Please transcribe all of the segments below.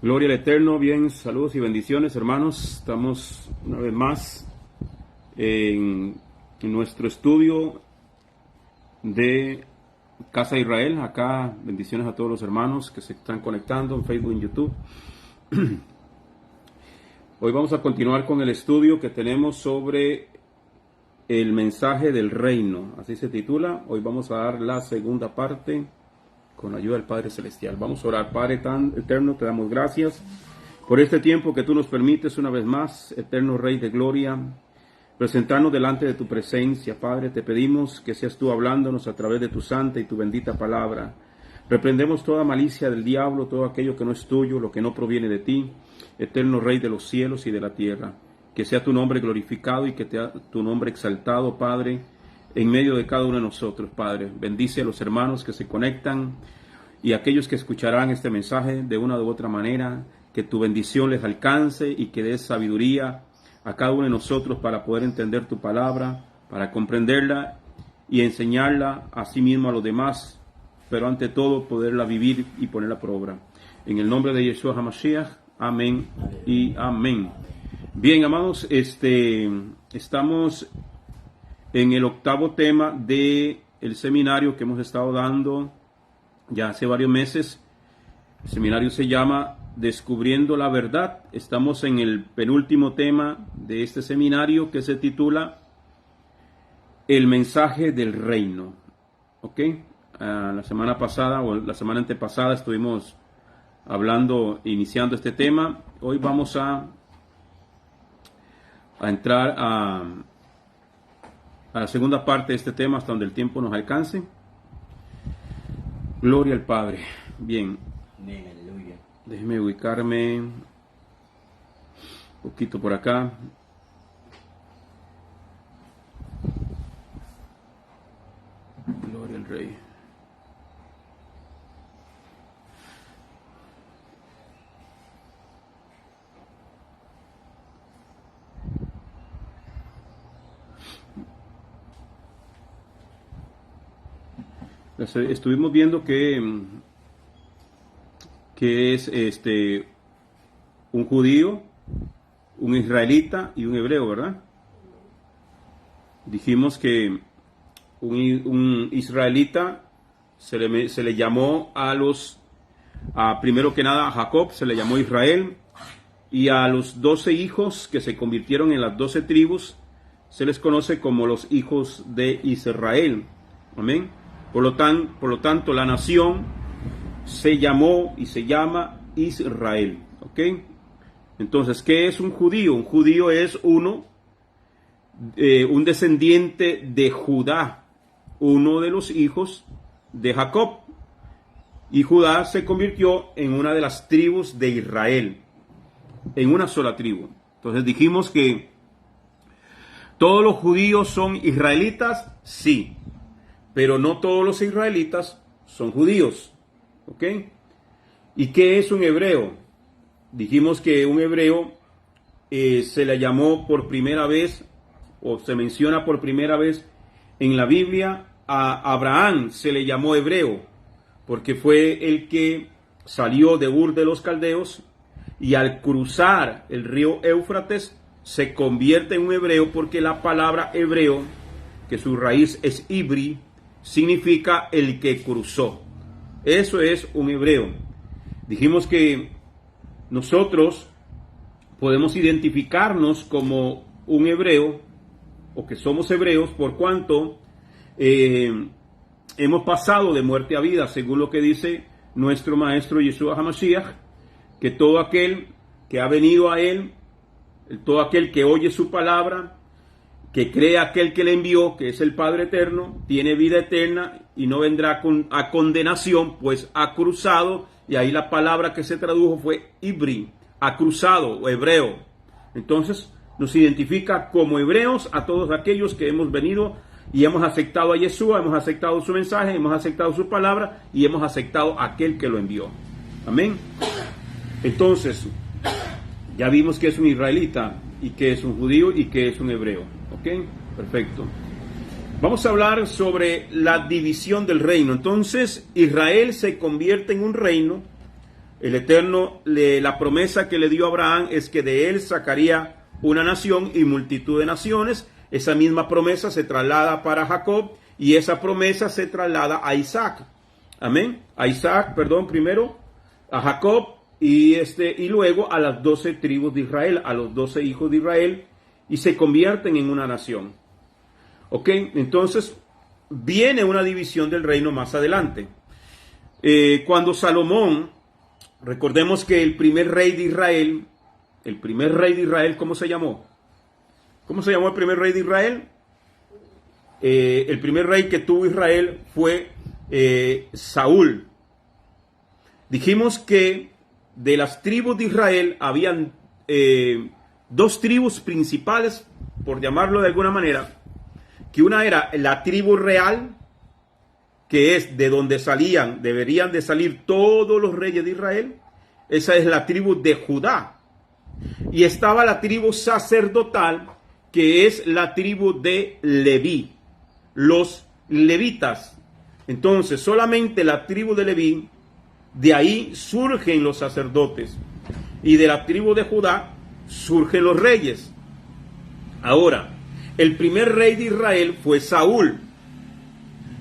Gloria al Eterno, bien, saludos y bendiciones, hermanos. Estamos una vez más en nuestro estudio de Casa de Israel. Acá, bendiciones a todos los hermanos que se están conectando en Facebook y en YouTube. Hoy vamos a continuar con el estudio que tenemos sobre el mensaje del reino. Así se titula. Hoy vamos a dar la segunda parte con la ayuda del Padre Celestial. Vamos a orar. Padre tan eterno, te damos gracias por este tiempo que tú nos permites una vez más, eterno Rey de Gloria, presentarnos delante de tu presencia. Padre, te pedimos que seas tú hablándonos a través de tu santa y tu bendita palabra. Reprendemos toda malicia del diablo, todo aquello que no es tuyo, lo que no proviene de ti, eterno Rey de los cielos y de la tierra. Que sea tu nombre glorificado y que sea tu nombre exaltado, Padre, en medio de cada uno de nosotros, Padre. Bendice a los hermanos que se conectan y a aquellos que escucharán este mensaje de una u otra manera. Que tu bendición les alcance y que des sabiduría a cada uno de nosotros para poder entender tu palabra, para comprenderla y enseñarla a sí mismo a los demás, pero ante todo poderla vivir y ponerla por obra. En el nombre de Yeshua HaMashiach, amén y amén. Bien, amados, estamos en el octavo tema del seminario que hemos estado dando ya hace varios meses. El seminario se llama Descubriendo la Verdad. Estamos en el penúltimo tema de este seminario que se titula El mensaje del reino. ¿Ok? La semana pasada o la semana antepasada estuvimos iniciando este tema. Hoy vamos a entrar a la segunda parte de este tema hasta donde el tiempo nos alcance. Gloria al Padre. Bien. Aleluya. Déjeme ubicarme un poquito por acá. Gloria al Rey. Estuvimos viendo que es un judío, un israelita y un hebreo, ¿verdad? Dijimos que un israelita se le llamó primero que nada a Jacob, se le llamó Israel, y a los 12 hijos que se convirtieron en las 12 tribus se les conoce como los hijos de Israel. Amén. Por lo tanto, la nación se llamó y se llama Israel. ¿Ok? Entonces, ¿qué es un judío? Un judío es un descendiente de Judá, uno de los hijos de Jacob. Y Judá se convirtió en una de las tribus de Israel, en una sola tribu. Entonces dijimos que todos los judíos son israelitas, sí. Pero no todos los israelitas son judíos. ¿Ok? ¿Y qué es un hebreo? Dijimos que un hebreo se le llamó por primera vez, o se menciona por primera vez en la Biblia. A Abraham se le llamó hebreo, porque fue el que salió de Ur de los Caldeos, y al cruzar el río Éufrates se convierte en un hebreo, porque la palabra hebreo, que su raíz es ibri, significa el que cruzó. Eso es un hebreo. Dijimos que nosotros podemos identificarnos como un hebreo, o que somos hebreos, por cuanto hemos pasado de muerte a vida, según lo que dice nuestro maestro Yeshua HaMashiach, que todo aquel que ha venido a él, todo aquel que oye su palabra, que cree aquel que le envió, que es el Padre Eterno, tiene vida eterna y no vendrá a condenación, pues ha cruzado. Y ahí la palabra que se tradujo fue ibri, ha cruzado o hebreo. Entonces nos identifica como hebreos a todos aquellos que hemos venido y hemos aceptado a Yeshua, hemos aceptado su mensaje, hemos aceptado su palabra y hemos aceptado a aquel que lo envió. Amén. Entonces, ya vimos que es un israelita y que es un judío y que es un hebreo. ¿Ok? Perfecto. Vamos a hablar sobre la división del reino. Entonces, Israel se convierte en un reino El Eterno, la promesa que le dio a Abraham es que de él sacaría una nación y multitud de naciones. Esa misma promesa se traslada para Jacob y esa promesa se traslada a Isaac. Amén. A Isaac, perdón, primero a Jacob y luego a las 12 tribus de Israel, a los 12 hijos de Israel, y se convierten en una nación. Ok, entonces viene una división del reino más adelante. Cuando Salomón, recordemos que el primer rey de Israel, ¿cómo se llamó? ¿Cómo se llamó el primer rey de Israel? El primer rey que tuvo Israel fue Saúl. Dijimos que de las tribus de Israel habían dos tribus principales, por llamarlo de alguna manera, que una era la tribu real, que es de donde deberían de salir todos los reyes de Israel. Esa es la tribu de Judá. Y estaba la tribu sacerdotal, que es la tribu de Leví, los levitas. Entonces, solamente la tribu de Leví, de ahí surgen los sacerdotes. Y de la tribu de Judá surgen los reyes. Ahora, el primer rey de Israel fue Saúl.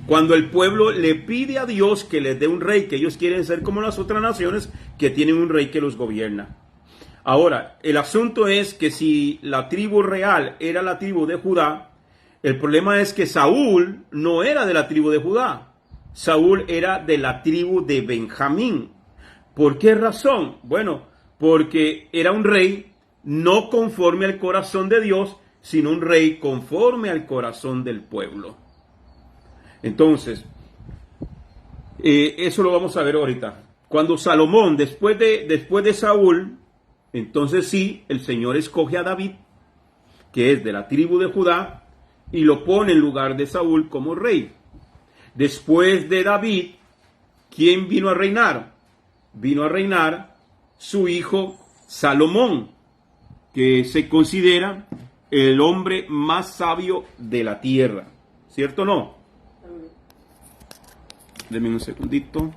Cuando el pueblo le pide a Dios que les dé un rey, que ellos quieren ser como las otras naciones, que tienen un rey que los gobierna. Ahora, el asunto es que si la tribu real era la tribu de Judá, el problema es que Saúl no era de la tribu de Judá. Saúl era de la tribu de Benjamín. ¿Por qué razón? Bueno, porque era un rey no conforme al corazón de Dios, sino un rey conforme al corazón del pueblo. Entonces, eso lo vamos a ver ahorita. Cuando Salomón, después de Saúl, entonces sí, el Señor escoge a David, que es de la tribu de Judá, y lo pone en lugar de Saúl como rey. Después de David, ¿quién vino a reinar? Vino a reinar su hijo Salomón, que se considera el hombre más sabio de la tierra. ¿Cierto o no? Denme un segundito.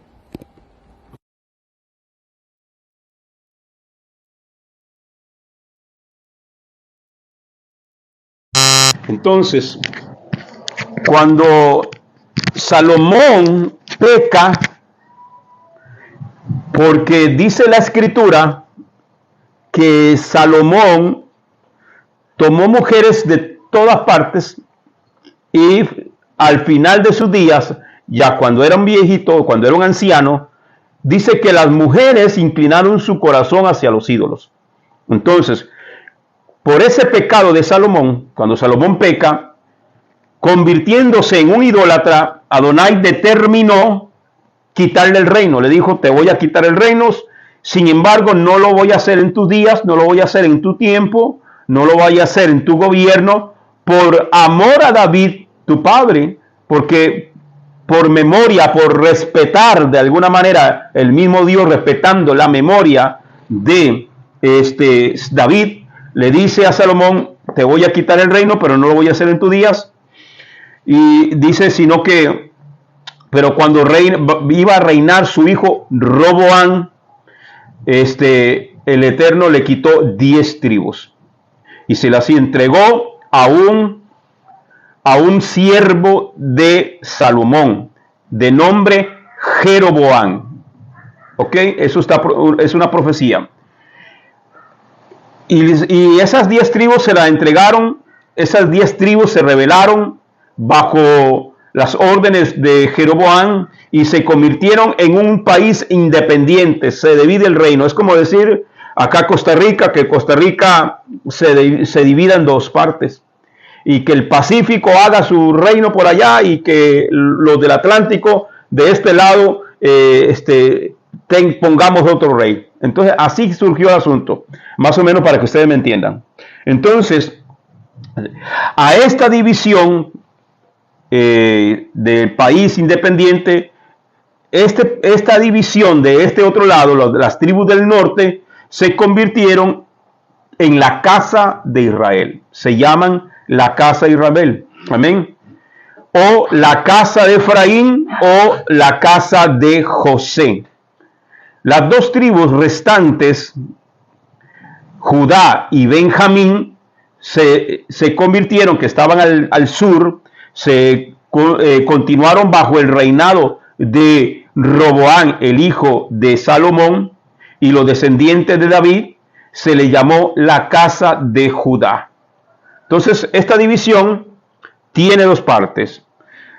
Entonces, cuando Salomón peca, porque dice la escritura que Salomón tomó mujeres de todas partes y al final de sus días, ya cuando era un viejito, cuando era un anciano, dice que las mujeres inclinaron su corazón hacia los ídolos. Entonces, por ese pecado de Salomón, cuando Salomón peca, convirtiéndose en un idólatra, Adonai determinó quitarle el reino. Le dijo, te voy a quitar el reino, sin embargo, no lo voy a hacer en tus días, no lo voy a hacer en tu tiempo, no lo voy a hacer en tu gobierno, por amor a David, tu padre, porque por memoria, por respetar de alguna manera, el mismo Dios respetando la memoria de David, le dice a Salomón, te voy a quitar el reino, pero no lo voy a hacer en tus días. Y dice, pero cuando iba a reinar su hijo Roboam, el Eterno le quitó 10 tribus. Y se las entregó a un siervo de Salomón, de nombre Jeroboam. ¿Ok? Eso es una profecía. Y esas 10 tribus se las entregaron, esas 10 tribus se rebelaron bajo las órdenes de Jeroboam y se convirtieron en un país independiente. Se divide el reino. Es como decir acá Costa Rica, que Costa Rica se divida en dos partes. Y que el Pacífico haga su reino por allá y que los del Atlántico de este lado pongamos otro rey. Entonces así surgió el asunto, más o menos para que ustedes me entiendan. Entonces, a esta división del país independiente, esta división de este otro lado, las tribus del norte, se convirtieron en la casa de Israel. Se llaman la casa de Israel. Amén. O la casa de Efraín o la casa de José. Las dos tribus restantes, Judá y Benjamín, se convirtieron, que estaban al sur, continuaron bajo el reinado de Roboam, el hijo de Salomón, y los descendientes de David se le llamó la casa de Judá. Entonces, esta división tiene dos partes.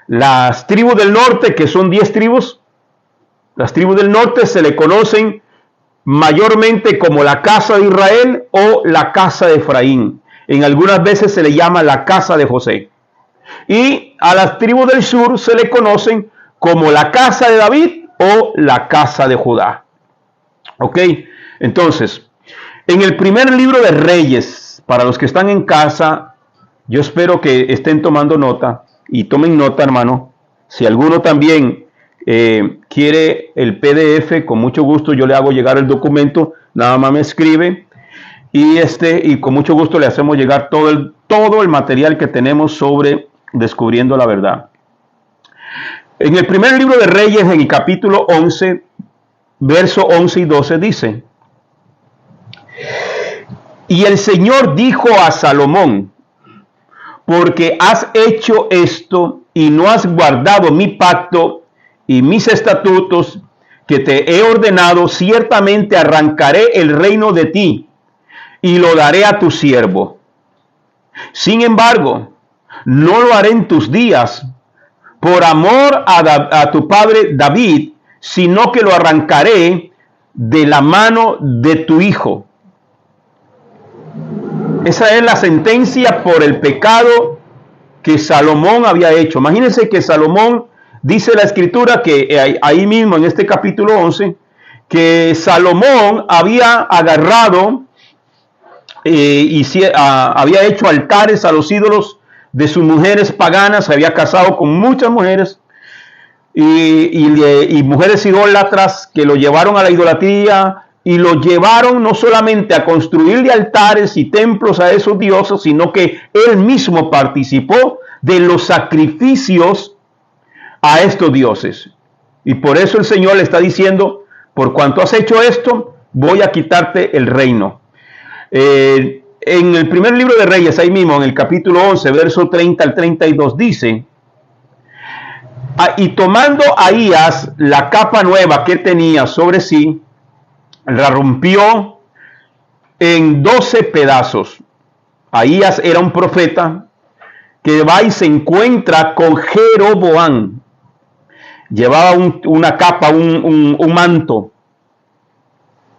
Las tribus del norte, que son 10 tribus, las tribus del norte se le conocen mayormente como la casa de Israel o la casa de Efraín. En algunas veces se le llama la casa de José. Y a las tribus del sur se le conocen como la casa de David o la casa de Judá. Ok, entonces, en el primer libro de Reyes, para los que están en casa, yo espero que estén tomando nota y tomen nota, hermano. Si alguno también quiere el PDF, con mucho gusto yo le hago llegar el documento, nada más me escribe y con mucho gusto le hacemos llegar todo el material que tenemos sobre descubriendo la verdad. En el primer libro de Reyes, en el capítulo 11, verso 11 y 12 dice: y el Señor dijo a Salomón: porque has hecho esto y no has guardado mi pacto y mis estatutos que te he ordenado, ciertamente arrancaré el reino de ti y lo daré a tu siervo. Sin embargo, no lo haré en tus días por amor a tu padre David, sino que lo arrancaré de la mano de tu hijo. Esa es la sentencia por el pecado que Salomón había hecho. Imagínense que Salomón, dice la escritura, que ahí mismo en este capítulo 11, que Salomón había agarrado había hecho altares a los ídolos de sus mujeres paganas, se había casado con muchas mujeres y mujeres idólatras que lo llevaron a la idolatría y lo llevaron no solamente a construirle altares y templos a esos dioses, sino que él mismo participó de los sacrificios a estos dioses. Y por eso el Señor le está diciendo: por cuanto has hecho esto, voy a quitarte el reino. En el primer libro de Reyes, ahí mismo, en el capítulo 11, verso 30 al 32, dice: y tomando Ahías la capa nueva que tenía sobre sí, la rompió en 12 pedazos. Ahías era un profeta que va y se encuentra con Jeroboam. Llevaba una capa, un manto,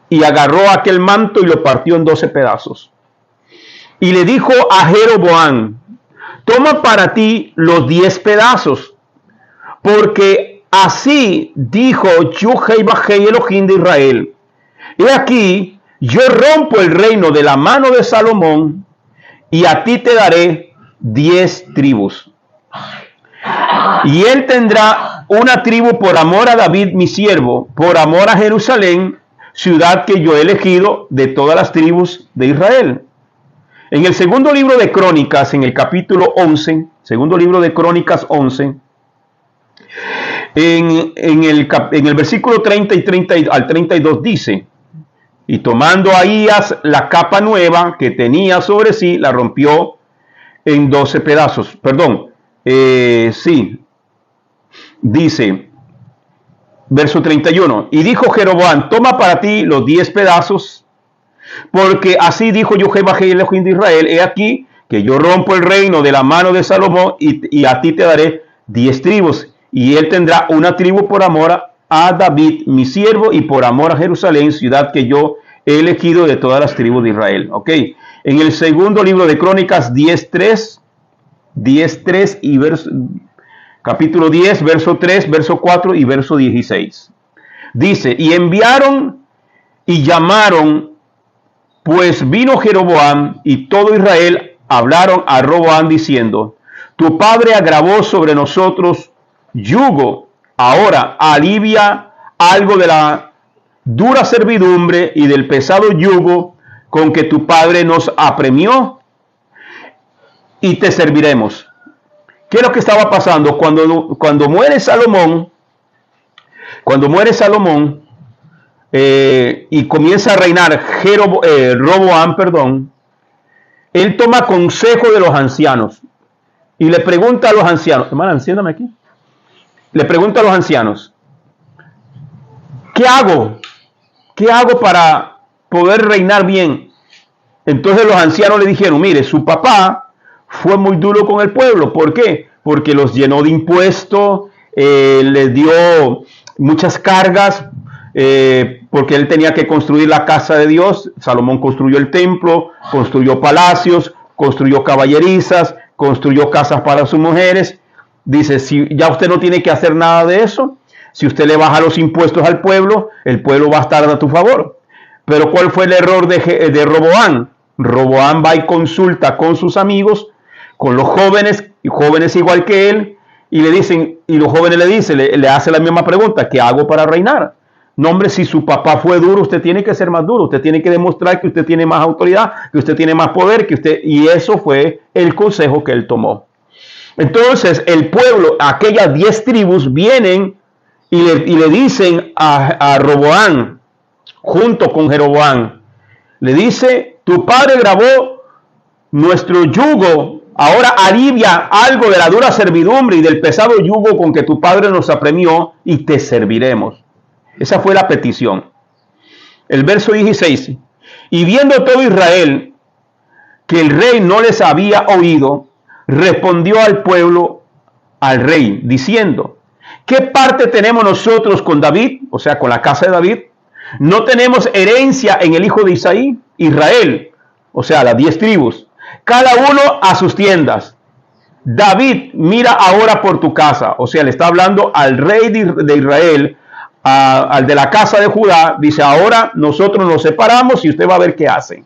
y agarró aquel manto y lo partió en 12 pedazos. Y le dijo a Jeroboam: toma para ti los 10 pedazos, porque así dijo Yuhei Bajei Elohim de Israel: he aquí, yo rompo el reino de la mano de Salomón, y a ti te daré 10 tribus. Y él tendrá una tribu por amor a David mi siervo, por amor a Jerusalén, ciudad que yo he elegido de todas las tribus de Israel. En el segundo libro de Crónicas, en el capítulo 11, segundo libro de Crónicas 11, en el versículo 30 al 32 dice: y tomando Ahías la capa nueva que tenía sobre sí, la rompió en 12 pedazos. Dice, verso 31, y dijo Jeroboam: toma para ti los 10 pedazos, porque así dijo Yuhei Bajei Elohim de Israel: he aquí que yo rompo el reino de la mano de Salomón, y a ti te daré 10 tribus, y él tendrá una tribu por amor a David mi siervo, y por amor a Jerusalén, ciudad que yo he elegido de todas las tribus de Israel. Ok, en el segundo libro de Crónicas 10.3 y capítulo 10, verso 3, verso 4 y verso 16. Dice: y enviaron y llamaron, pues vino Jeroboam y todo Israel hablaron a Roboam diciendo: tu padre agravó sobre nosotros yugo, ahora alivia algo de la dura servidumbre y del pesado yugo con que tu padre nos apremió, y te serviremos. ¿Qué es lo que estaba pasando? Cuando muere Salomón, y comienza a reinar Roboam, él toma consejo de los ancianos y le pregunta a los ancianos, hermana, enciéndame aquí. Le pregunta a los ancianos, ¿qué hago? ¿Qué hago para poder reinar bien? Entonces los ancianos le dijeron, mire, su papá fue muy duro con el pueblo. ¿Por qué? Porque los llenó de impuestos, les dio muchas cargas, porque él tenía que construir la casa de Dios. Salomón construyó el templo, construyó palacios, construyó caballerizas, construyó casas para sus mujeres. Dice, si ya usted no tiene que hacer nada de eso, si usted le baja los impuestos al pueblo, el pueblo va a estar a tu favor. Pero ¿cuál fue el error de Roboam? Roboam va y consulta con sus amigos, con los jóvenes, y jóvenes igual que él, y le dicen, y los jóvenes le dicen, le hacen la misma pregunta, ¿qué hago para reinar? No, hombre, si su papá fue duro, usted tiene que ser más duro, usted tiene que demostrar que usted tiene más autoridad, que usted tiene más poder, y eso fue el consejo que él tomó. Entonces el pueblo, aquellas 10 tribus vienen y le dicen a Roboam, junto con Jeroboam, le dice, tu padre grabó nuestro yugo, ahora alivia algo de la dura servidumbre y del pesado yugo con que tu padre nos apremió y te serviremos. Esa fue la petición. El verso 16, y viendo todo Israel que el rey no les había oído, respondió al pueblo, al rey, diciendo, ¿qué parte tenemos nosotros con David? O sea, con la casa de David. ¿No tenemos herencia en el hijo de Isaí? Israel, o sea, las 10 tribus, cada uno a sus tiendas. David, mira ahora por tu casa. O sea, le está hablando al rey de Israel, al de la casa de Judá. Dice, ahora nosotros nos separamos y usted va a ver qué hace.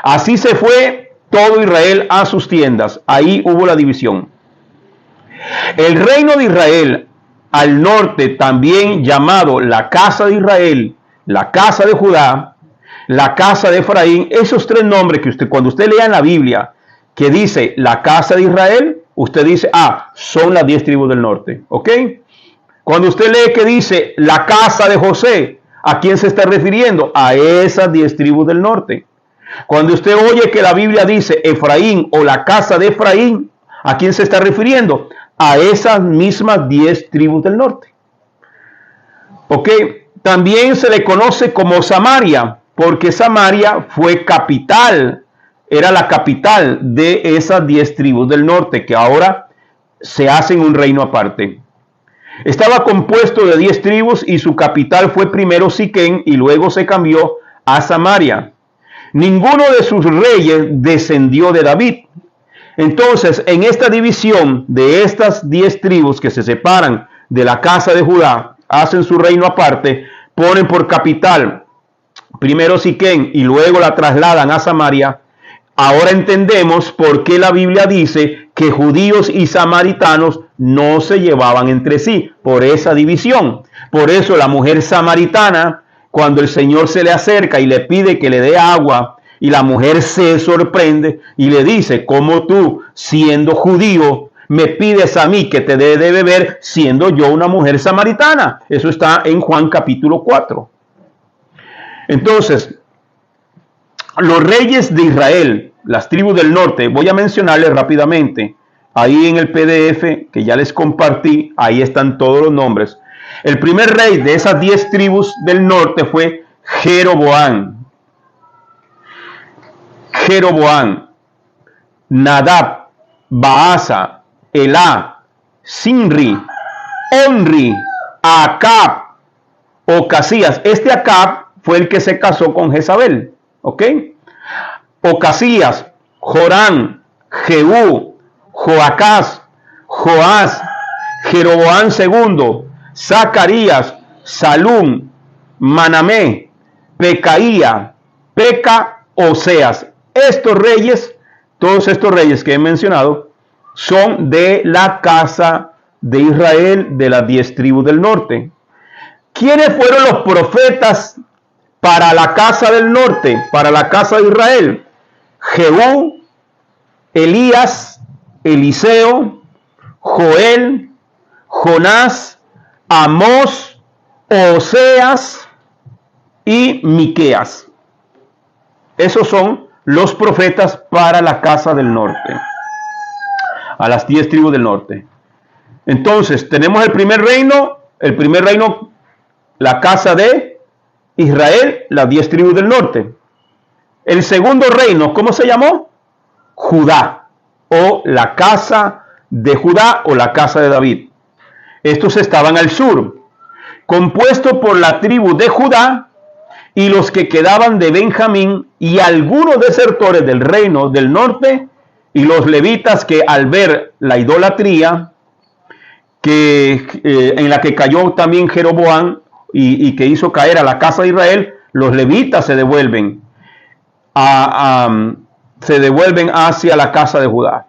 Así se fue todo Israel a sus tiendas. Ahí hubo la división. El reino de Israel al norte, también llamado la casa de Israel, la casa de Judá, la casa de Efraín, esos 3 nombres que usted, cuando usted lea en la Biblia, que dice la casa de Israel, usted dice, son las 10 tribus del norte, ¿ok? Cuando usted lee que dice la casa de José, ¿a quién se está refiriendo? A esas 10 tribus del norte. Cuando usted oye que la Biblia dice Efraín o la casa de Efraín, ¿a quién se está refiriendo? A esas mismas 10 tribus del norte. ¿Ok? También se le conoce como Samaria, porque Samaria fue capital, era la capital de esas 10 tribus del norte, que ahora se hacen un reino aparte. Estaba compuesto de 10 tribus y su capital fue primero Siquén y luego se cambió a Samaria. Ninguno de sus reyes descendió de David. Entonces, en esta división de estas 10 tribus que se separan de la casa de Judá, hacen su reino aparte, ponen por capital primero Siquén y luego la trasladan a Samaria. Ahora entendemos por qué la Biblia dice que judíos y samaritanos no se llevaban entre sí, por esa división. Por eso la mujer samaritana, cuando el Señor se le acerca y le pide que le dé agua, y la mujer se sorprende y le dice, ¿cómo tú, siendo judío, me pides a mí que te dé de beber siendo yo una mujer samaritana? Eso está en Juan capítulo 4. Entonces, los reyes de Israel, las tribus del norte, voy a mencionarles rápidamente. Ahí en el PDF que ya les compartí, ahí están todos los nombres. El primer rey de esas 10 tribus del norte fue Jeroboam. Jeroboam, Nadab, Baasa, Elá, Sinri, Onri, Acab, Ocasías. Este Acab fue el que se casó con Jezabel, ¿ok? Ocasías, Joram, Jehú, Joacás, Joás, Jeroboam II, Zacarías, Salum, Manamé, Pecaía, Peca, Oseas. Estos reyes, todos estos reyes que he mencionado, son de la casa de Israel, de las 10 tribus del norte. ¿Quiénes fueron los profetas para la casa del norte, para la casa de Israel? Jehú, Elías, Eliseo, Joel, Jonás, Amós, Oseas y Miqueas. Esos son los profetas para la casa del norte, a las 10 tribus del norte. Entonces, tenemos el primer reino, la casa de Israel, las 10 tribus del norte. El segundo reino, ¿cómo se llamó? Judá, o la casa de Judá, o la casa de David. Estos estaban al sur, compuesto por la tribu de Judá y los que quedaban de Benjamín y algunos desertores del reino del norte, y los levitas que al ver la idolatría en la que cayó también Jeroboam y que hizo caer a la casa de Israel, los levitas se devuelven hacia la casa de Judá.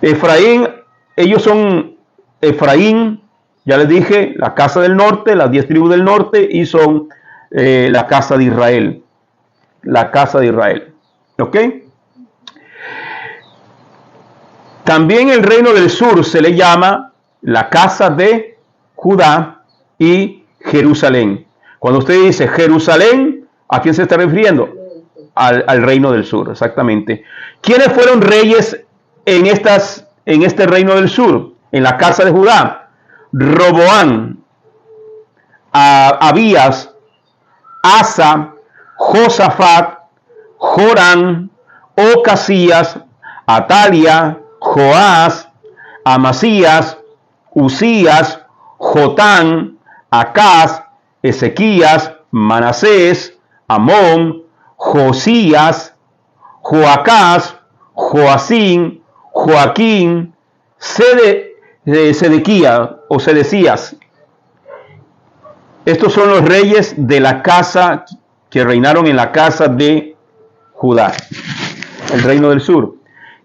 Efraín, ellos son Efraín, ya les dije, la casa del norte, las 10 tribus del norte, y son la casa de Israel. La casa de Israel. ¿Ok? También el reino del sur se le llama la casa de Judá y Jerusalén. Cuando usted dice Jerusalén, ¿a quién se está refiriendo? Al reino del sur, exactamente. ¿Quiénes fueron reyes en este reino del sur? En la casa de Judá. Roboán, Abías, Asa, Josafat, Joram, Ocasías, Atalia, Joás, Amasías, Usías, Jotán, Acaz, Ezequías, Manasés, Amón, Josías, Joacás, Joacín, Joaquín, Sedequías o Sedecías. Estos son los reyes de la casa que reinaron en la casa de Judá, el reino del sur.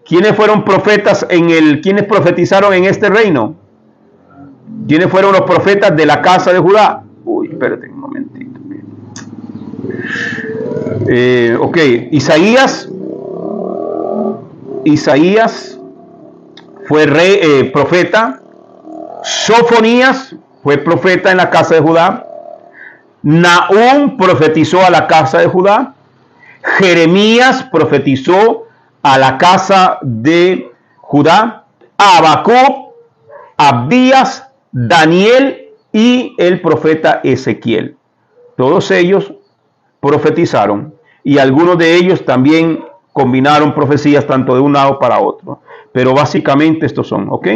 ¿Quiénes fueron profetas quiénes profetizaron en este reino? ¿Quiénes fueron los profetas de la casa de Judá? Uy, espérate un momentito. Ok, Isaías fue profeta. Sofonías fue profeta en la casa de Judá. Nahum profetizó a la casa de Judá. Jeremías profetizó a la casa de Judá. Habacuc, Abdías, Daniel y el profeta Ezequiel. Todos ellos profetizaron, y algunos de ellos también combinaron profecías tanto de un lado para otro. Pero básicamente estos son, ¿ok?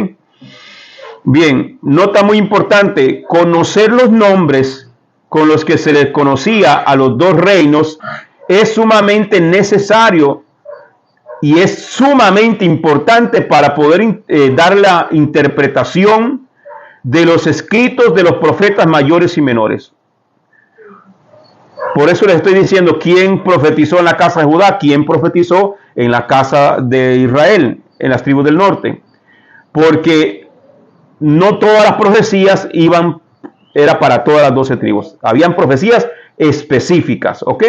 Bien, nota muy importante: conocer los nombres con los que se les conocía a los dos reinos es sumamente necesario y es sumamente importante para poder dar la interpretación de los escritos de los profetas mayores y menores. Por eso les estoy diciendo quién profetizó en la casa de Judá, quién profetizó en la casa de Israel, en las tribus del norte. Porque no todas las profecías era para todas las 12 tribus. Habían profecías específicas, ¿ok?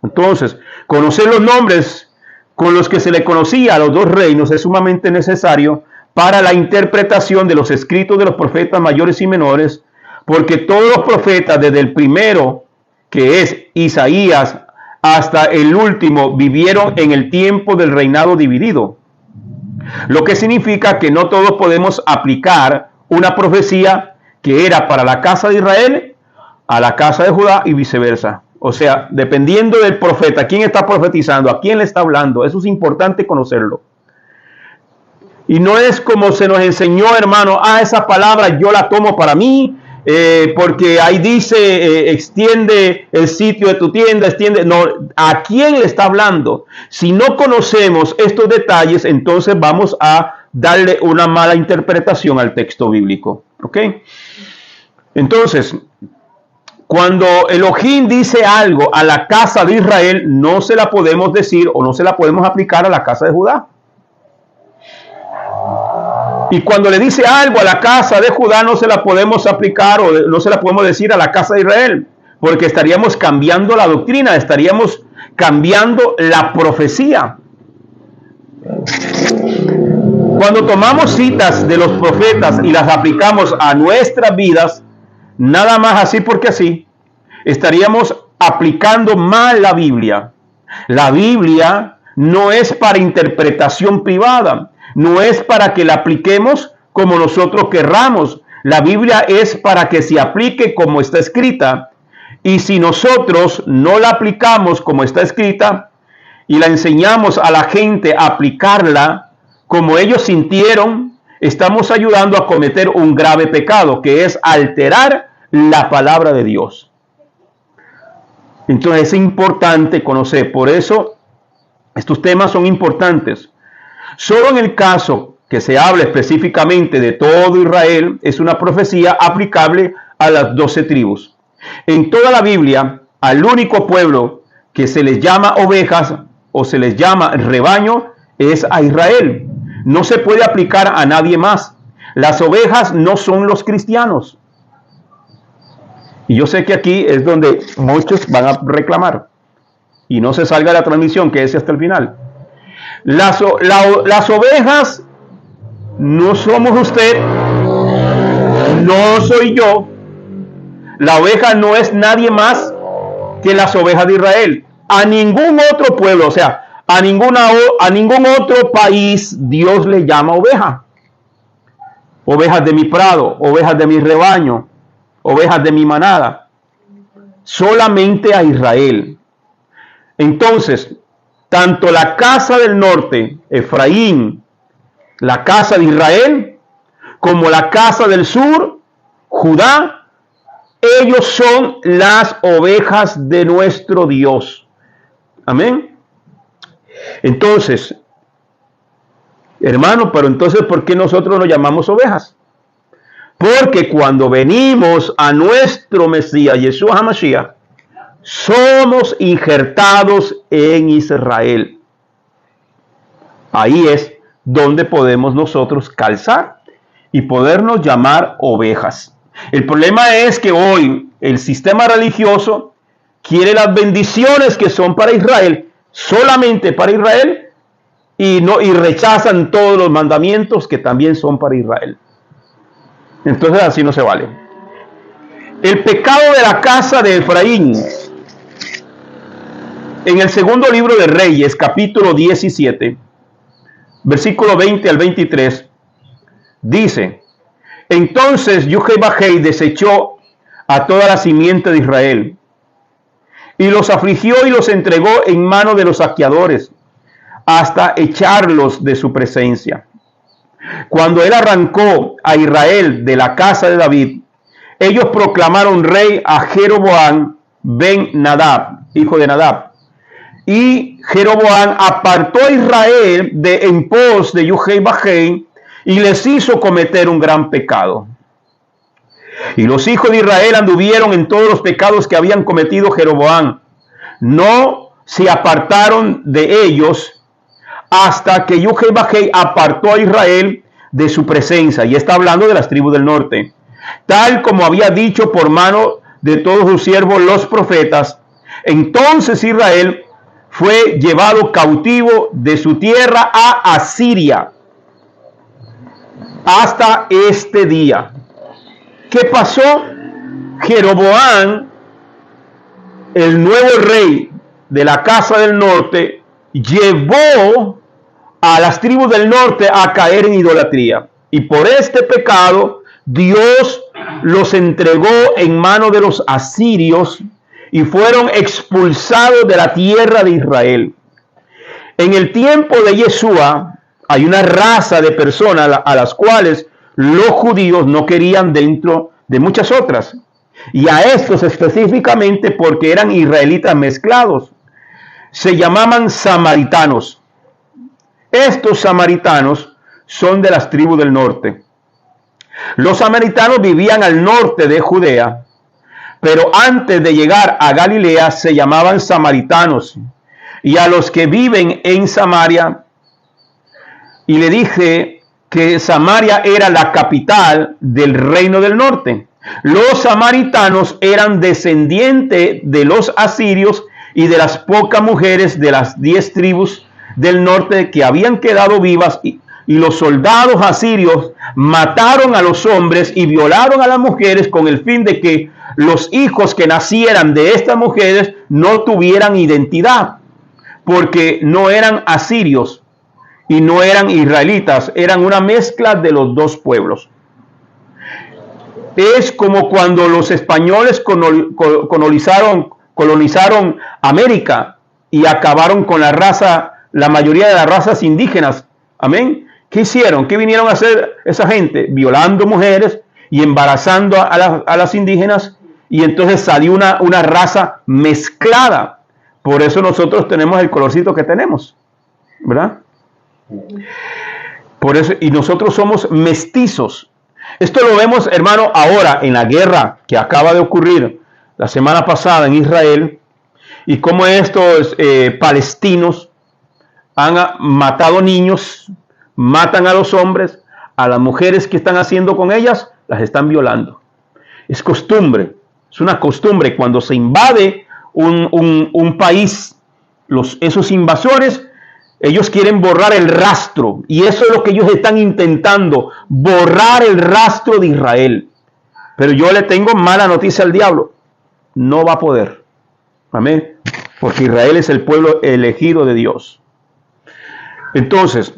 Entonces, conocer los nombres con los que se le conocía a los dos reinos es sumamente necesario para la interpretación de los escritos de los profetas mayores y menores, porque todos los profetas, desde el primero, que es Isaías, hasta el último, vivieron en el tiempo del reinado dividido. Lo que significa que no todos podemos aplicar una profecía que era para la casa de Israel a la casa de Judá y viceversa. O sea, dependiendo del profeta, quién está profetizando, a quién le está hablando, eso es importante conocerlo. Y no es como se nos enseñó, hermano, esa palabra yo la tomo para mí, porque ahí dice, extiende el sitio de tu tienda, extiende. No, ¿a quién le está hablando? Si no conocemos estos detalles, entonces vamos a darle una mala interpretación al texto bíblico. ¿Ok? Entonces, cuando Elohim dice algo a la casa de Israel, no se la podemos decir o no se la podemos aplicar a la casa de Judá. Y cuando le dice algo a la casa de Judá, no se la podemos aplicar o no se la podemos decir a la casa de Israel, porque estaríamos cambiando la doctrina, estaríamos cambiando la profecía. Cuando tomamos citas de los profetas y las aplicamos a nuestras vidas, nada más así porque así, estaríamos aplicando mal la Biblia. La Biblia no es para interpretación privada, no es para que la apliquemos como nosotros querramos. La Biblia es para que se aplique como está escrita. Y si nosotros no la aplicamos como está escrita y la enseñamos a la gente a aplicarla como ellos sintieron, estamos ayudando a cometer un grave pecado, que es alterar la palabra de Dios. Entonces es importante conocer, por eso estos temas son importantes. Solo en el caso que se habla específicamente de todo Israel, es una profecía aplicable a las 12 tribus. En toda la Biblia, al único pueblo que se les llama ovejas o se les llama rebaño es a Israel. No se puede aplicar a nadie más. Las ovejas no son los cristianos. Y yo sé que aquí es donde muchos van a reclamar. Y no se salga de la transmisión, que es hasta el final. Las ovejas no somos usted, no soy yo. La oveja no es nadie más que las ovejas de Israel. A ningún otro pueblo, o sea, a ningún otro país Dios le llama oveja. Ovejas de mi prado, ovejas de mi rebaño, ovejas de mi manada. Solamente a Israel. Entonces, tanto la casa del norte, Efraín, la casa de Israel, como la casa del sur, Judá, ellos son las ovejas de nuestro Dios. Amén. Entonces, hermano, pero entonces, ¿por qué nosotros nos llamamos ovejas? Porque cuando venimos a nuestro Mesías, Yeshua HaMashiach, somos injertados en Israel. Ahí es donde podemos nosotros calzar y podernos llamar ovejas. El problema es que hoy el sistema religioso quiere las bendiciones que son para Israel, solamente para Israel, y rechazan todos los mandamientos que también son para Israel. Entonces así no se vale. El pecado de la casa de Efraín. En el segundo libro de Reyes, capítulo 17, versículo 20 al 23, dice: entonces Yuhei desechó a toda la simiente de Israel, y los afligió y los entregó en mano de los saqueadores, hasta echarlos de su presencia. Cuando él arrancó a Israel de la casa de David, ellos proclamaron rey a Jeroboam ben Nadab, hijo de Nadab. Y Jeroboam apartó a Israel en pos de Yuhei y les hizo cometer un gran pecado. Y los hijos de Israel anduvieron en todos los pecados que habían cometido Jeroboam. No se apartaron de ellos hasta que Yuhei apartó a Israel de su presencia. Y está hablando de las tribus del norte. Tal como había dicho por mano de todos sus siervos los profetas. Entonces Israel fue llevado cautivo de su tierra a Asiria hasta este día. ¿Qué pasó? Jeroboam, el nuevo rey de la casa del norte, llevó a las tribus del norte a caer en idolatría. Y por este pecado, Dios los entregó en manos de los asirios y fueron expulsados de la tierra de Israel. En el tiempo de Yeshua, hay una raza de personas a las cuales los judíos no querían dentro de muchas otras. Y a estos específicamente porque eran israelitas mezclados. Se llamaban samaritanos. Estos samaritanos son de las tribus del norte. Los samaritanos vivían al norte de Judea, pero antes de llegar a Galilea se llamaban samaritanos. Y a los que viven en Samaria, y le dije que Samaria era la capital del reino del norte. Los samaritanos eran descendientes de los asirios y de las pocas mujeres de las 10 tribus del norte que habían quedado vivas y los soldados asirios mataron a los hombres y violaron a las mujeres con el fin de que los hijos que nacieran de estas mujeres no tuvieran identidad, porque no eran asirios y no eran israelitas, eran una mezcla de los dos pueblos. Es como cuando los españoles colonizaron América y acabaron con la mayoría de las razas indígenas. Amén. ¿Qué hicieron? ¿Qué vinieron a hacer esa gente? Violando mujeres y embarazando a las indígenas, y entonces salió una raza mezclada. Por eso nosotros tenemos el colorcito que tenemos, ¿verdad? Por eso, y nosotros somos mestizos. Esto lo vemos, hermano, ahora en la guerra que acaba de ocurrir la semana pasada en Israel, y cómo estos palestinos han matado niños, matan a los hombres, a las mujeres que están haciendo con ellas, las están violando. Es costumbre, es una costumbre cuando se invade un país, esos invasores, ellos quieren borrar el rastro, y eso es lo que ellos están intentando, borrar el rastro de Israel. Pero yo le tengo mala noticia al diablo, no va a poder. Amén. Porque Israel es el pueblo elegido de Dios. Entonces,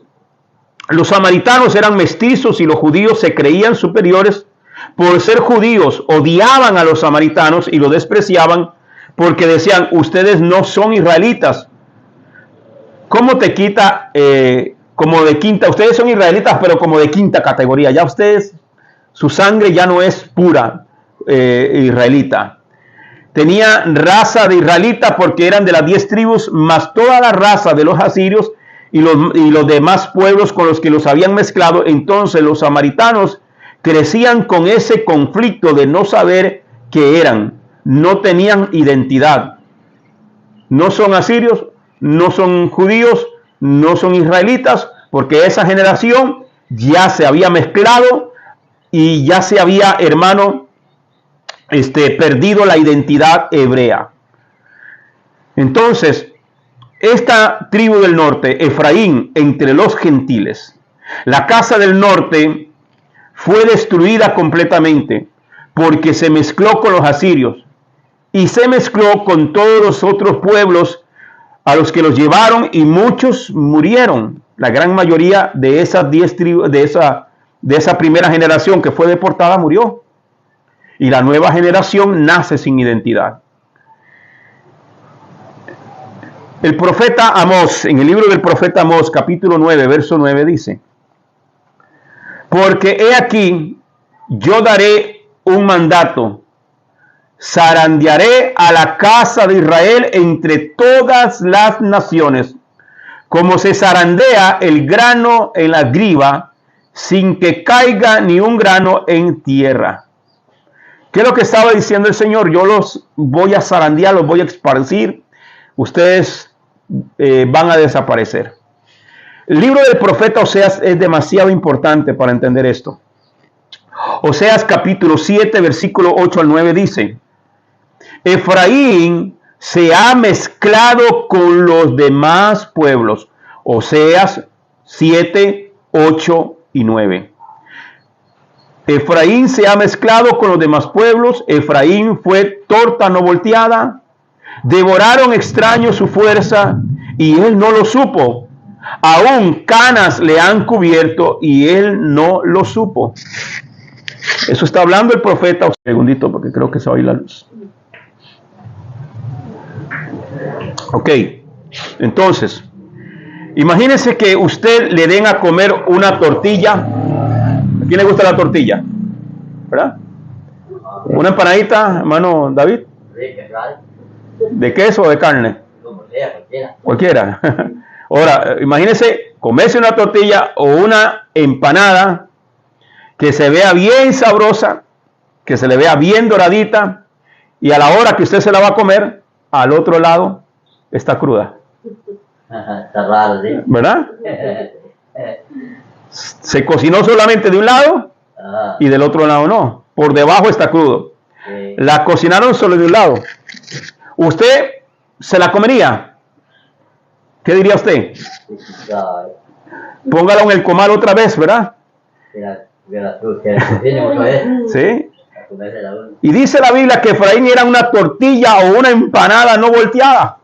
los samaritanos eran mestizos y los judíos se creían superiores. Por ser judíos, odiaban a los samaritanos y los despreciaban porque decían, ustedes no son israelitas. ¿Cómo te quita como de quinta? Ustedes son israelitas, pero como de quinta categoría. Ya ustedes, su sangre ya no es pura israelita. Tenía raza de israelita porque eran de las 10 tribus, más toda la raza de los asirios y los demás pueblos con los que los habían mezclado. Entonces los samaritanos crecían con ese conflicto de no saber qué eran. No tenían identidad. No son asirios, no son judíos, no son israelitas, porque esa generación ya se había mezclado y ya se había, hermano, perdido la identidad hebrea. Entonces, esta tribu del norte, Efraín, entre los gentiles, la casa del norte fue destruida completamente porque se mezcló con los asirios y se mezcló con todos los otros pueblos a los que los llevaron, y muchos murieron. La gran mayoría de esas 10 tribus, de esa primera generación que fue deportada, murió. Y la nueva generación nace sin identidad. El profeta Amós, en el libro del profeta Amós, capítulo 9, verso 9, dice: porque he aquí, yo daré un mandato, zarandearé a la casa de Israel entre todas las naciones, como se zarandea el grano en la griva, sin que caiga ni un grano en tierra. ¿Qué es lo que estaba diciendo el Señor? Yo los voy a zarandear, los voy a esparcir, ustedes van a desaparecer. El libro del profeta Oseas es demasiado importante para entender esto. Oseas capítulo 7, versículo 8 al 9 dice: Efraín se ha mezclado con los demás pueblos. Oseas 7, 8 y 9. Efraín se ha mezclado con los demás pueblos. Efraín fue torta no volteada. Devoraron extraños su fuerza y él no lo supo. Aún canas le han cubierto y él no lo supo. Eso está hablando el profeta. Un segundito porque creo que se va a ir la luz. Ok, entonces, imagínese que usted le den a comer una tortilla. ¿A quién le gusta la tortilla? ¿Verdad? Una empanadita, hermano David. ¿De queso o de carne? Cualquiera. Ahora, imagínese comerse una tortilla o una empanada que se vea bien sabrosa, que se le vea bien doradita, y a la hora que usted se la va a comer, al otro lado está cruda. Está raro, ¿sí? ¿Verdad? Se cocinó solamente de un lado y del otro lado no. Por debajo está crudo. La cocinaron solo de un lado. ¿Usted se la comería? ¿Qué diría usted? Póngalo en el comal otra vez, ¿verdad? Sí. Y dice la Biblia que Efraín era una tortilla o una empanada no volteada.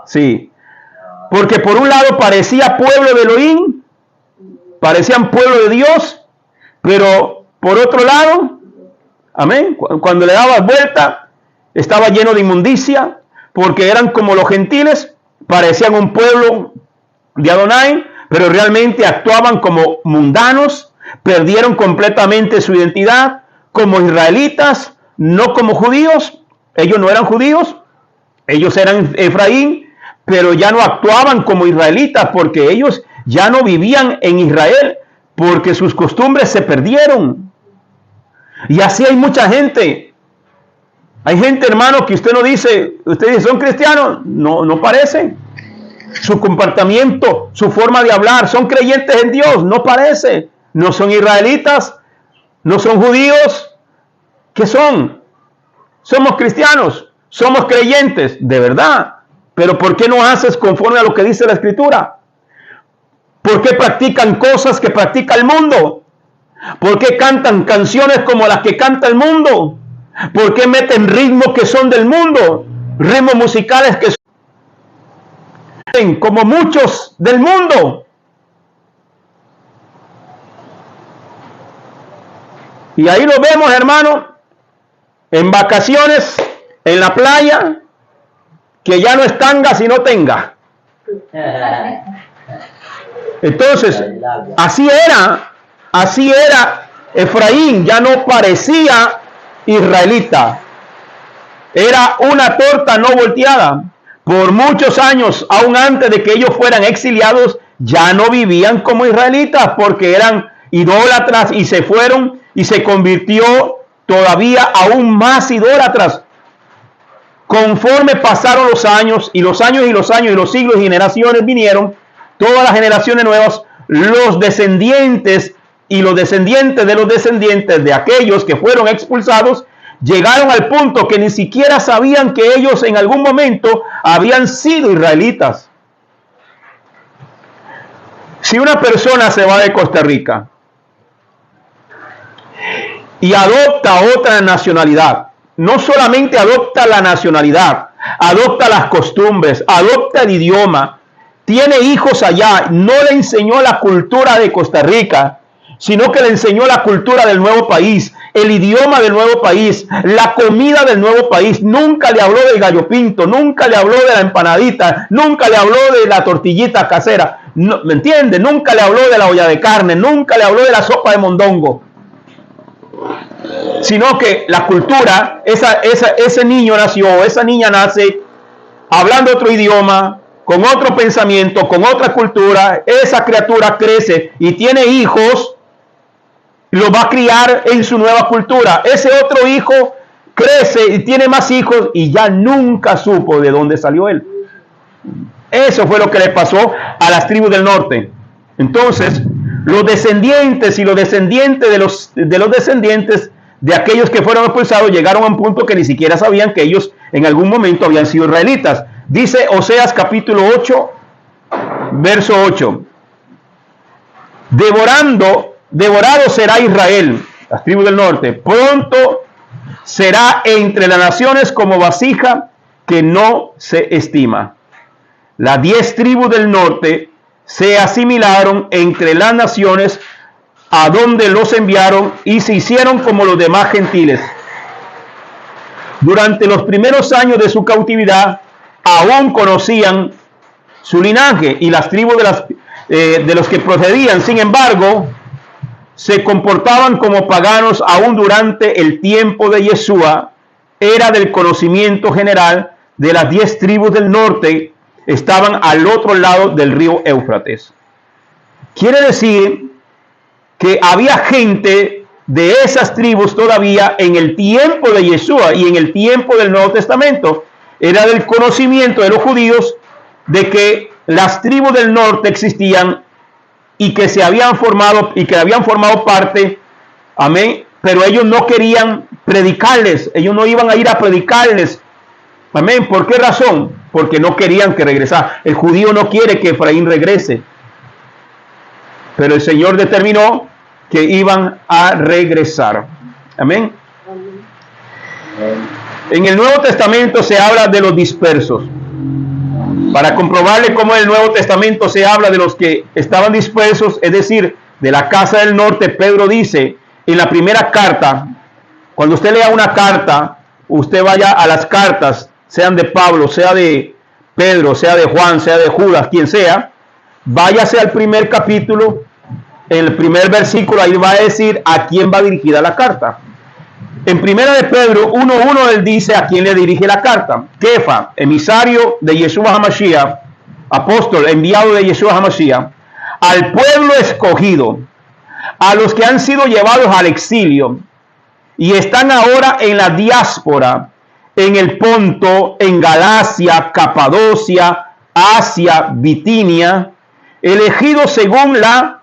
Sí. Porque por un lado parecía pueblo de Elohim, parecían pueblo de Dios, pero por otro lado, amén, cuando le dabas vuelta, estaba lleno de inmundicia, porque eran como los gentiles, parecían un pueblo de Adonai, pero realmente actuaban como mundanos, perdieron completamente su identidad como israelitas, no como judíos. Ellos no eran judíos, ellos eran Efraín, pero ya no actuaban como israelitas porque ellos ya no vivían en Israel, porque sus costumbres se perdieron. Y así hay mucha gente. Hay gente, hermano, que usted no dice, ustedes son cristianos, no parecen. Su comportamiento, su forma de hablar, son creyentes en Dios, no parece. No son israelitas, no son judíos. ¿Qué son? Somos cristianos, somos creyentes, de verdad. Pero ¿por qué no haces conforme a lo que dice la Escritura? ¿Por qué practican cosas que practica el mundo? ¿Por qué cantan canciones como las que canta el mundo? ¿Por qué meten ritmos que son del mundo? Ritmos musicales que son como muchos del mundo. Y ahí lo vemos, hermano, en vacaciones, en la playa, que ya no es tanga sino tenga. Entonces, así era Efraín, ya no parecía israelita. Era una torta no volteada. Por muchos años, aún antes de que ellos fueran exiliados, ya no vivían como israelitas porque eran idólatras y se fueron y se convirtió todavía aún más idólatras. Conforme pasaron los años y los años y los años y los siglos y generaciones vinieron, todas las generaciones nuevas, los descendientes y los descendientes de aquellos que fueron expulsados, llegaron al punto que ni siquiera sabían que ellos en algún momento habían sido israelitas. Si una persona se va de Costa Rica y adopta otra nacionalidad, no solamente adopta la nacionalidad, adopta las costumbres, adopta el idioma, tiene hijos allá, no le enseñó la cultura de Costa Rica, sino que le enseñó la cultura del nuevo país, el idioma del nuevo país, la comida del nuevo país. Nunca le habló del gallo pinto, nunca le habló de la empanadita, nunca le habló de la tortillita casera, no, ¿me entiende? Nunca le habló de la olla de carne, nunca le habló de la sopa de mondongo. Sino que la cultura, ese niño nació, esa niña nace hablando otro idioma, con otro pensamiento, con otra cultura. Esa criatura crece y tiene hijos, lo va a criar en su nueva cultura. Ese otro hijo crece y tiene más hijos y ya nunca supo de dónde salió él. Eso fue lo que le pasó a las tribus del norte. Entonces, los descendientes y los descendientes de los descendientes de aquellos que fueron expulsados llegaron a un punto que ni siquiera sabían que ellos en algún momento habían sido israelitas. Dice Oseas capítulo 8, verso 8. Devorado será Israel, las tribus del norte. Pronto será entre las naciones como vasija que no se estima. Las 10 tribus del norte se asimilaron entre las naciones a donde los enviaron y se hicieron como los demás gentiles. Durante los primeros años de su cautividad, aún conocían su linaje y las tribus de los que procedían. Sin embargo, se comportaban como paganos aún durante el tiempo de Yeshua. Era del conocimiento general de las 10 tribus del norte, estaban al otro lado del río Éufrates. Quiere decir que había gente de esas tribus todavía en el tiempo de Yeshua y en el tiempo del Nuevo Testamento. Era del conocimiento de los judíos de que las tribus del norte existían y que se habían formado y que habían formado parte, amén, pero ellos no querían predicarles, ellos no iban a ir a predicarles, amén. ¿Por qué razón? Porque no querían que regresara. El judío no quiere que Efraín regrese. pero el Señor determinó que iban a regresar. Amén. En el Nuevo Testamento se habla de los dispersos. Para comprobarle cómo en el Nuevo Testamento se habla de los que estaban dispersos, es decir, de la casa del norte, Pedro dice en la primera carta, cuando usted lea una carta, usted vaya a las cartas, sean de Pablo, sea de Pedro, sea de Juan, sea de Judas, quien sea, váyase al primer capítulo, el primer versículo, ahí va a decir a quién va dirigida la carta. En primera de Pedro 1:1 él dice a quién le dirige la carta. Kefa, emisario de Yeshua HaMashiach, apóstol, enviado de Yeshua HaMashiach, al pueblo escogido, a los que han sido llevados al exilio y están ahora en la diáspora, en el Ponto, en Galacia, Capadocia, Asia, Bitinia, elegidos según la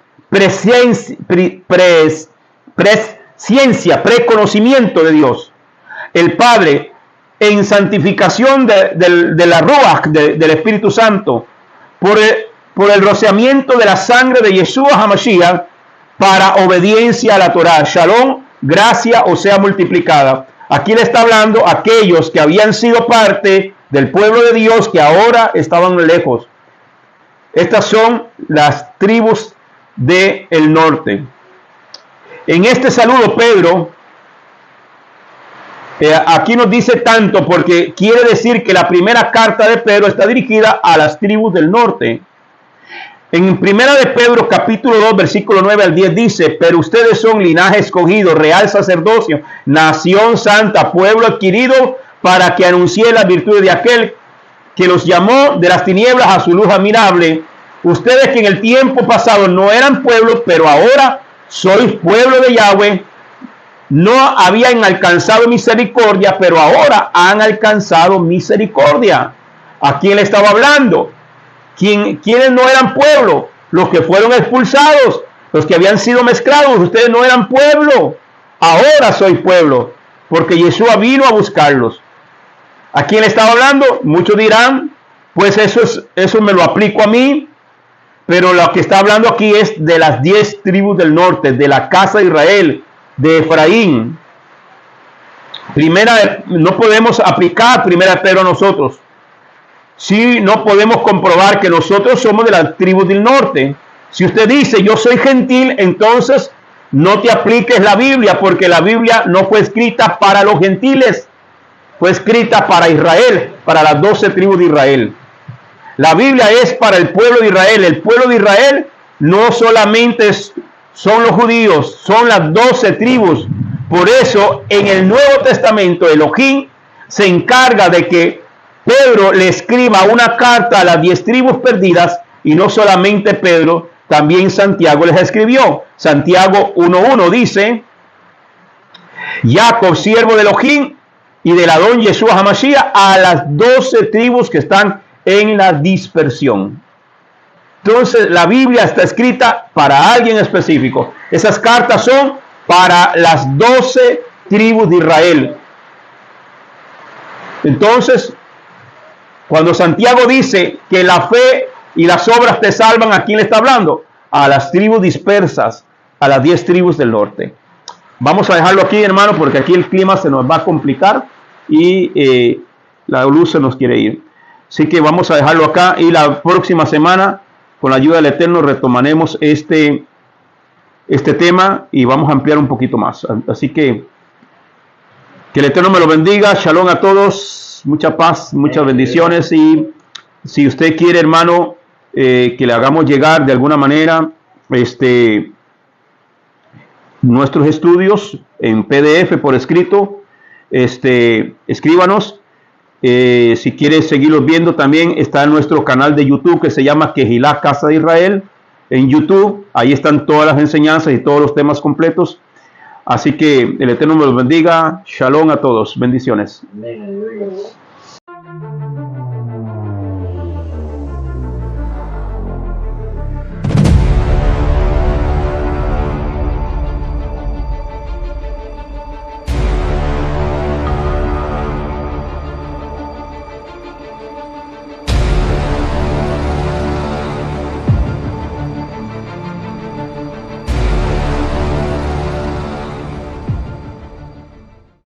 preconocimiento de Dios, el Padre, en santificación de la Ruach, del Espíritu Santo, por el rociamiento de la sangre de Yeshua HaMashiach, para obediencia a la Torah. Shalom, gracia o sea multiplicada. Aquí le está hablando a aquellos que habían sido parte del pueblo de Dios, que ahora estaban lejos. Estas son las tribus del norte. En este saludo, Pedro, aquí nos dice tanto porque quiere decir que la primera carta de Pedro está dirigida a las tribus del norte. En primera de Pedro, capítulo 2, versículo 9 al 10 dice: pero ustedes son linaje escogido, real sacerdocio, nación santa, pueblo adquirido, para que anuncie las virtudes de aquel que los llamó de las tinieblas a su luz admirable. Ustedes que en el tiempo pasado no eran pueblo, pero ahora sois pueblo de Yahweh, no habían alcanzado misericordia, pero ahora han alcanzado misericordia. ¿A quién le estaba hablando? ¿Quiénes no eran pueblo? Los que fueron expulsados, los que habían sido mezclados. Ustedes no eran pueblo, ahora soy pueblo, porque Yeshua vino a buscarlos. ¿A quién le estaba hablando? Muchos dirán, pues eso me lo aplico a mí. Pero lo que está hablando aquí es de las 10 tribus del norte, de la casa de Israel, de Efraín. No podemos aplicar primera de Pedro a nosotros. Si no podemos comprobar que nosotros somos de las tribus del norte. Si usted dice yo soy gentil, entonces no te apliques la Biblia, porque la Biblia no fue escrita para los gentiles, fue escrita para Israel, para las 12 tribus de Israel. La Biblia es para el pueblo de Israel. El pueblo de Israel no solamente son los judíos, son las 12 tribus. Por eso en el Nuevo Testamento Elohim se encarga de que Pedro le escriba una carta a las 10 tribus perdidas, y no solamente Pedro, también Santiago les escribió. Santiago 1:1 dice: Jacob, siervo de Elohim y del Adón Yeshua HaMashiach, a las 12 tribus que están en la dispersión. Entonces la Biblia está escrita para alguien específico. Esas cartas son para las 12 tribus de Israel. Entonces, cuando Santiago dice que la fe y las obras te salvan, ¿a quién le está hablando? A las tribus dispersas, a las 10 tribus del norte. Vamos a dejarlo aquí, hermano, porque aquí el clima se nos va a complicar y la luz se nos quiere ir. Así que vamos a dejarlo acá, y la próxima semana, con la ayuda del Eterno, retomaremos este tema y vamos a ampliar un poquito más. Así que el Eterno me lo bendiga. Shalom a todos, mucha paz, muchas bendiciones. Y si usted quiere, hermano, que le hagamos llegar de alguna manera nuestros estudios en PDF por escrito, escríbanos. Si quieres seguirlos viendo, también está en nuestro canal de YouTube que se llama Kehilá Casa de Israel en YouTube. Ahí están todas las enseñanzas y todos los temas completos. Así que el Eterno me los bendiga. Shalom a todos. Bendiciones. Amén.